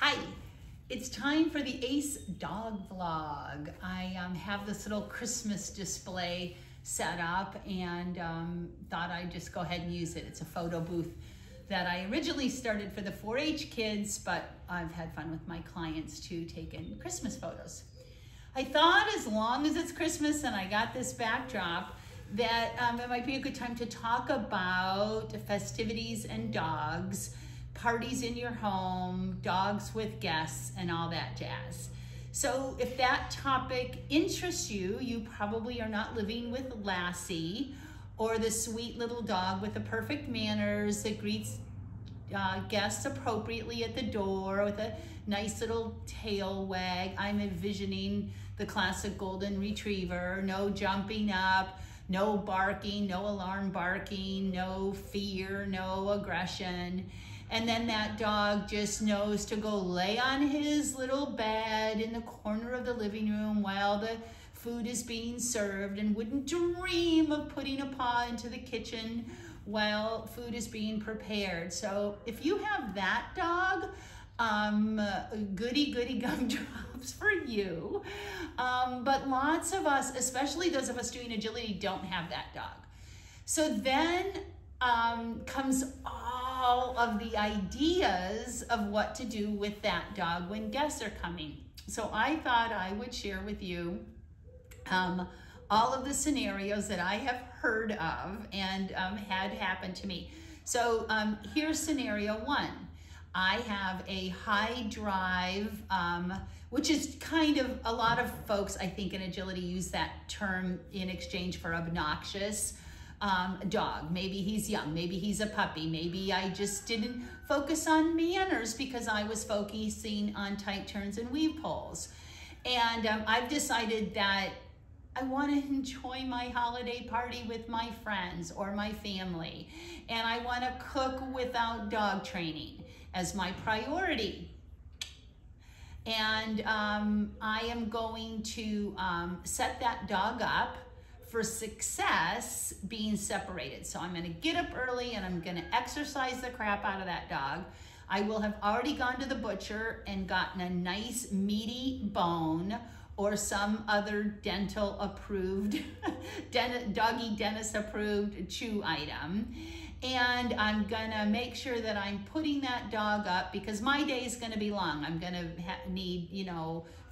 Hi, it's time for the Ace Dog Vlog. I have this little Christmas display set up and thought I'd just go ahead and use it. It's a photo booth that I originally started for the 4-H kids, but I've had fun with my clients too, taking Christmas photos. I thought as long as it's Christmas and I got this backdrop, that it might be a good time to talk about festivities and dogs, parties in your home, dogs with guests, and all that jazz. So if that topic interests you, you probably are not living with Lassie, or the sweet little dog with the perfect manners that greets guests appropriately at the door with a nice little tail wag. I'm envisioning the classic golden retriever, no jumping up, no barking, no alarm barking, no fear, no aggression. And then that dog just knows to go lay on his little bed in the corner of the living room while the food is being served, and wouldn't dream of putting a paw into the kitchen while food is being prepared. So if you have that dog, goody gumdrops for you. But lots of us, especially those of us doing agility, don't have that dog. So then comes all of the ideas of what to do with that dog when guests are coming. So I thought I would share with you all of the scenarios that I have heard of and had happen to me. So here's scenario one. I have a high drive, which is kind of, a lot of folks I think in agility use that term in exchange for obnoxious dog. Maybe he's young, maybe he's a puppy, maybe I just didn't focus on manners because I was focusing on tight turns and weave pulls. And I've decided that I want to enjoy my holiday party with my friends or my family, and I want to cook without dog training as my priority. And I am going to set that dog up for success being separated. So I'm gonna get up early and I'm gonna exercise the crap out of that dog. I will have already gone to the butcher and gotten a nice meaty bone or some other dental approved, doggy dentist approved chew item. And I'm gonna make sure that I'm putting that dog up because my day is gonna be long. I'm gonna need,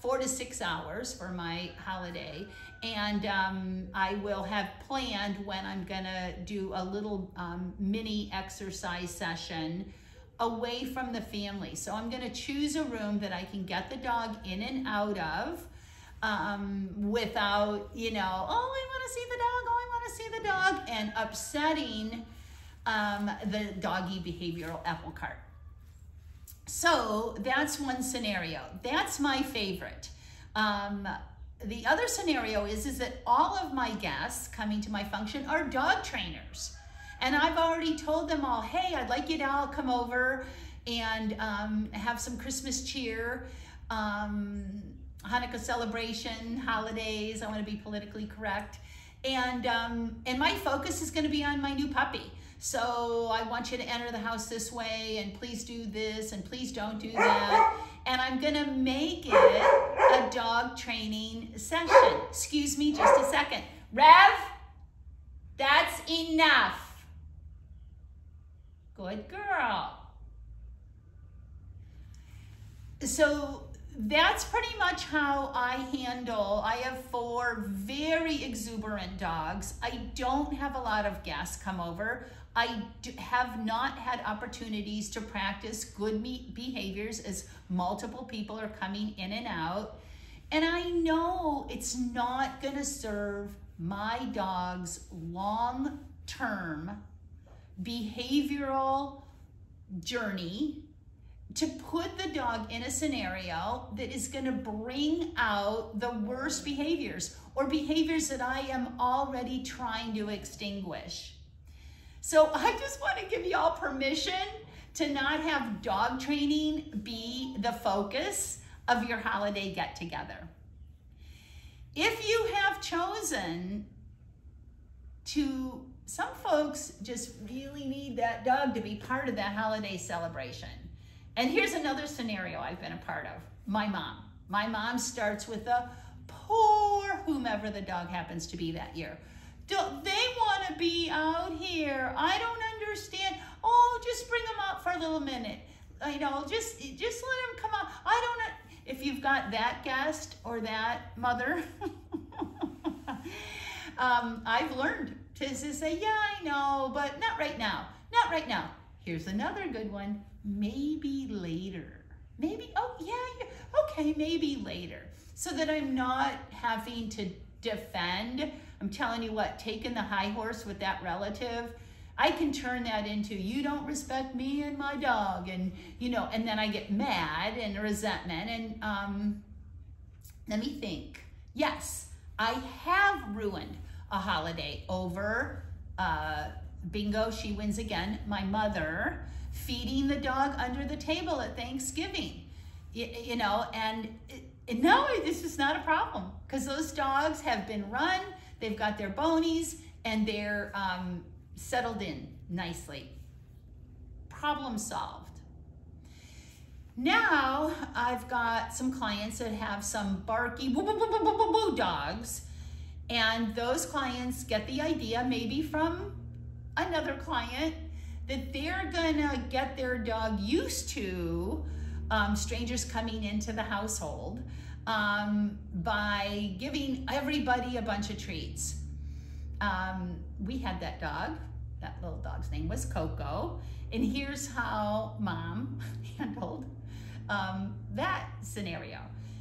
4 to 6 hours for my holiday. And I will have planned when I'm gonna do a little mini exercise session away from the family. So I'm gonna choose a room that I can get the dog in and out of without, oh, I wanna see the dog, oh, I wanna see the dog, and upsetting the doggy behavioral apple cart. So that's one scenario. That's my favorite. The other scenario is that all of my guests coming to my function are dog trainers. And I've already told them all, hey, I'd like you to all come over and have some Christmas cheer, Hanukkah celebration, holidays. I want to be politically correct. And my focus is going to be on my new puppy. So I want you to enter the house this way, and please do this, and please don't do that. And I'm gonna make it a dog training session. Excuse me just a second. Rev, that's enough. Good girl. So that's pretty much how I handle. I have 4 very exuberant dogs. I don't have a lot of guests come over. I have not had opportunities to practice good behaviors as multiple people are coming in and out. And I know it's not gonna serve my dog's long-term behavioral journey to put the dog in a scenario that is gonna bring out the worst behaviors or behaviors that I am already trying to extinguish. So I just want to give you all permission to not have dog training be the focus of your holiday get-together. If you have chosen to, some folks just really need that dog to be part of that holiday celebration. And here's another scenario I've been a part of. My mom. My mom starts with a poor whomever the dog happens to be that year. Don't they want to be out here? I don't understand. Oh, just bring them out for a little minute. You know, just let them come out. I don't know. If you've got that guest or that mother, I've learned to say, yeah, I know, but not right now. Not right now. Here's another good one. Maybe later. Maybe, oh yeah, okay, maybe later. So that I'm not having to defend. I'm telling you what, taking the high horse with that relative, I can turn that into, you don't respect me and my dog, and you know, and then I get mad and resentment. And let me think. Yes, I have ruined a holiday over bingo, she wins again, my mother feeding the dog under the table at Thanksgiving. You know, and no, this is not a problem because those dogs have been run, they've got their bonies, and they're settled in nicely. Problem solved. Now I've got some clients that have some barky boo, boo, boo, boo, boo, boo, boo dogs, and those clients get the idea maybe from another client that they're gonna get their dog used to strangers coming into the household by giving everybody a bunch of treats. We had that dog. That little dog's name was Coco. And here's how mom handled that scenario.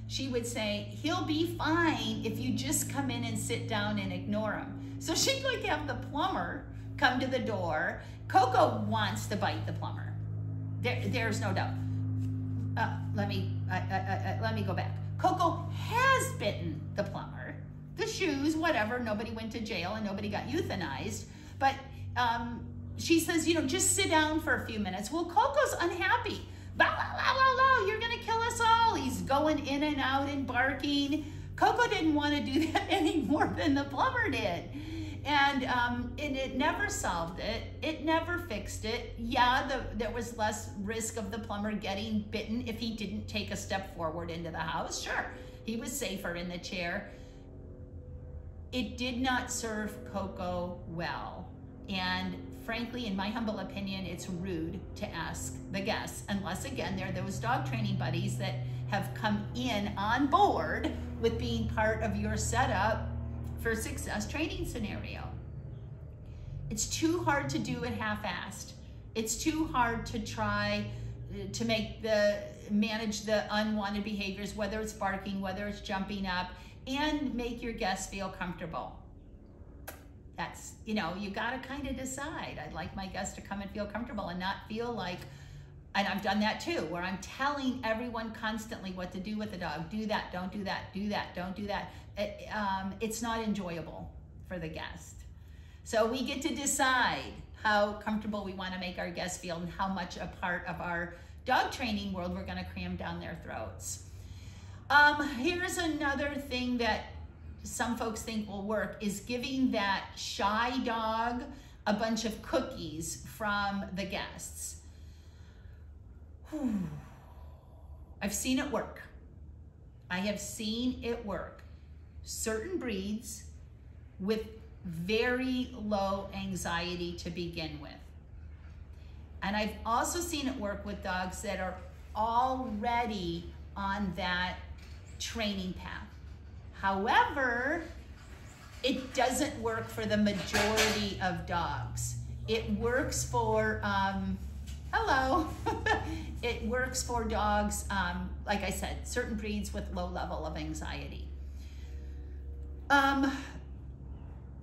She would say, he'll be fine if you just come in and sit down and ignore him. So she'd like have the plumber come to the door. Coco wants to bite the plumber. There's no doubt. Let me go back. Coco has bitten the plumber. The shoes, whatever, nobody went to jail and nobody got euthanized. But she says, you know, just sit down for a few minutes. Well, Coco's unhappy. Bow, bow, bow, bow, bow, you're gonna kill us all. He's going in and out and barking. Coco didn't want to do that any more than the plumber did. And it never solved it. It never fixed it. Yeah, there was less risk of the plumber getting bitten if he didn't take a step forward into the house. Sure, he was safer in the chair. It did not serve Coco well. And frankly, in my humble opinion, it's rude to ask the guests, unless again, they're those dog training buddies that have come in on board with being part of your setup for success training scenario. It's too hard to do it half-assed. It's too hard to try to manage the unwanted behaviors, whether it's barking, whether it's jumping up, and make your guests feel comfortable. That's, you know, you gotta kind of decide. I'd like my guests to come and feel comfortable and not feel like, and I've done that too, where I'm telling everyone constantly what to do with the dog. Do that, don't do that, do that, don't do that. It's not enjoyable for the guest. So we get to decide how comfortable we want to make our guests feel and how much a part of our dog training world we're going to cram down their throats. Here's another thing that some folks think will work is giving that shy dog a bunch of cookies from the guests. Whew. I've seen it work. I have seen it work. Certain breeds with very low anxiety to begin with. And I've also seen it work with dogs that are already on that training path. However, it doesn't work for the majority of dogs. It works for, hello. It works for dogs, like I said, certain breeds with low level of anxiety.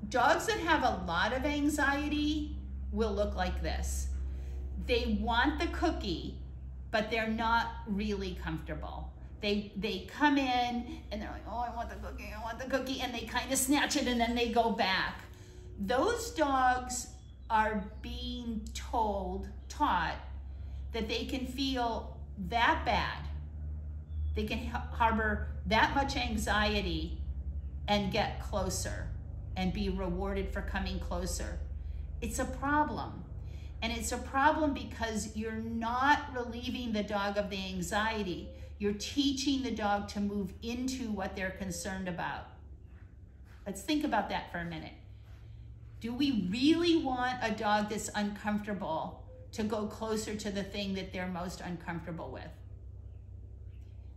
Dogs that have a lot of anxiety will look like this. They want the cookie, but they're not really comfortable. They come in and they're like, oh, I want the cookie, I want the cookie, and they kind of snatch it and then they go back. Those dogs are being taught that they can feel that bad. They can harbor that much anxiety and get closer and be rewarded for coming closer. It's a problem. And it's a problem because you're not relieving the dog of the anxiety. You're teaching the dog to move into what they're concerned about. Let's think about that for a minute. Do we really want a dog that's uncomfortable to go closer to the thing that they're most uncomfortable with?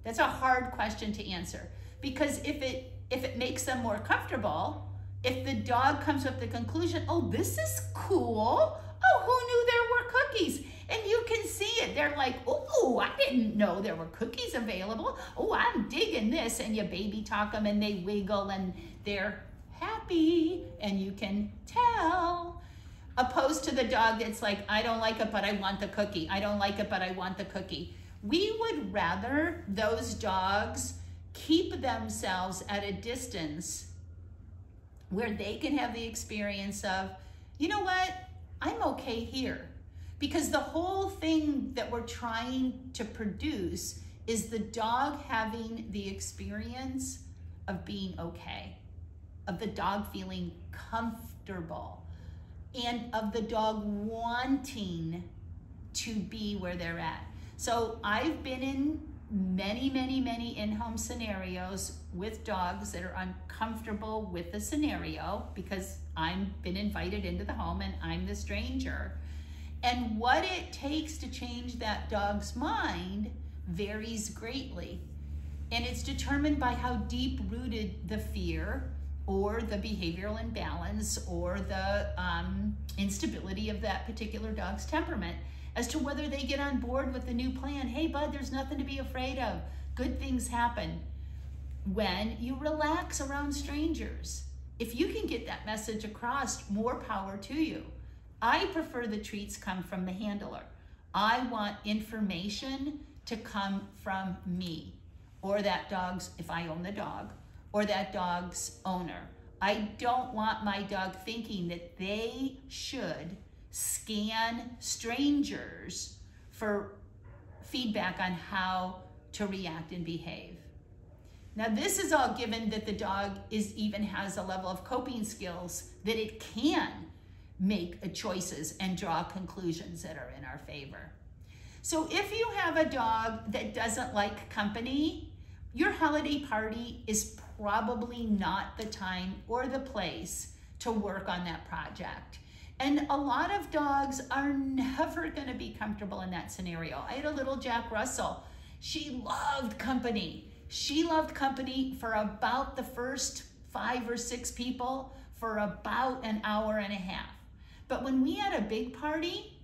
That's a hard question to answer, because if it makes them more comfortable, if the dog comes with the conclusion, oh, this is cool. Oh, who knew there were cookies? And you can see it. They're like, oh, I didn't know there were cookies available. Oh, I'm digging this. And you baby talk them and they wiggle and they're happy and you can tell. Opposed to the dog that's like, I don't like it, but I want the cookie. I don't like it, but I want the cookie. We would rather those dogs keep themselves at a distance where they can have the experience of, you know what, I'm okay here. Because the whole thing that we're trying to produce is the dog having the experience of being okay, of the dog feeling comfortable, and of the dog wanting to be where they're at. So I've been in many, many, many in-home scenarios with dogs that are uncomfortable with the scenario because I've been invited into the home and I'm the stranger. And what it takes to change that dog's mind varies greatly. And it's determined by how deep-rooted the fear or the behavioral imbalance or the instability of that particular dog's temperament as to whether they get on board with the new plan. Hey, bud, there's nothing to be afraid of. Good things happen when you relax around strangers. If you can get that message across, more power to you. I prefer the treats come from the handler. I want information to come from me or that dog's, if I own the dog, or that dog's owner. I don't want my dog thinking that they should scan strangers for feedback on how to react and behave. Now, this is all given that the dog even has a level of coping skills that it can make choices and draw conclusions that are in our favor. So if you have a dog that doesn't like company, your holiday party is probably not the time or the place to work on that project. And a lot of dogs are never gonna be comfortable in that scenario. I had a little Jack Russell. She loved company. She loved company for about the first 5 or 6 people for about an hour and a half. But when we had a big party,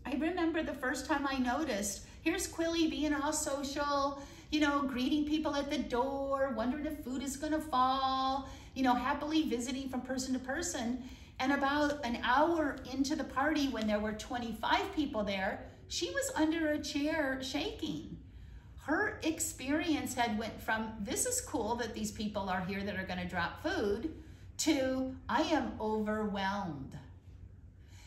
I remember the first time I noticed, here's Quilly being all social, you know, greeting people at the door, wondering if food is gonna fall, you know, happily visiting from person to person. And about an hour into the party, when there were 25 people there, she was under a chair shaking. Her experience had went from, this is cool that these people are here that are gonna drop food, to I am overwhelmed.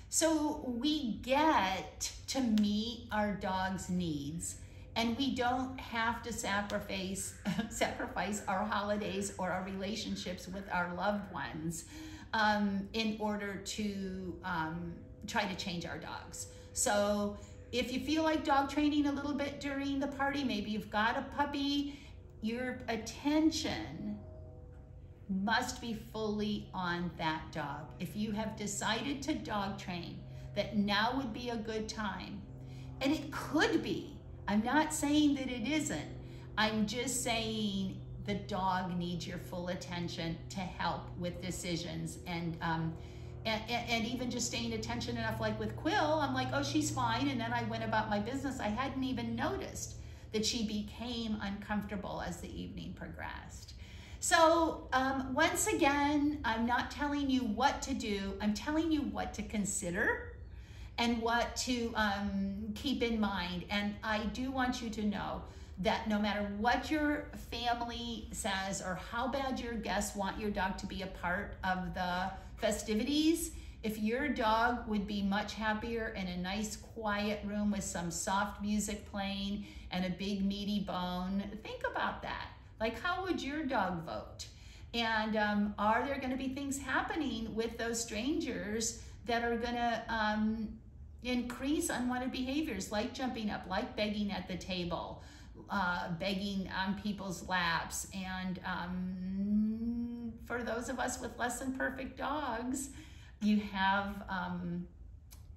So we get to meet our dog's needs, and we don't have to sacrifice our holidays or our relationships with our loved ones in order to try to change our dogs. So if you feel like dog training a little bit during the party, maybe you've got a puppy, your attention must be fully on that dog. If you have decided to dog train, that now would be a good time. And it could be. I'm not saying that it isn't. I'm just saying the dog needs your full attention to help with decisions and even just staying attention enough. Like with Quill, I'm like, oh, she's fine. And then I went about my business. I hadn't even noticed that she became uncomfortable as the evening progressed. So once again, I'm not telling you what to do. I'm telling you what to consider and what to keep in mind. And I do want you to know that no matter what your family says or how bad your guests want your dog to be a part of the festivities, if your dog would be much happier in a nice quiet room with some soft music playing and a big meaty bone, think about that. Like, how would your dog vote? And are there gonna be things happening with those strangers that are gonna increase unwanted behaviors like jumping up, like begging at the table, begging on people's laps. And for those of us with less than perfect dogs, you have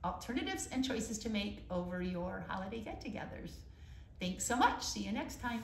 alternatives and choices to make over your holiday get-togethers. Thanks so much. See you next time.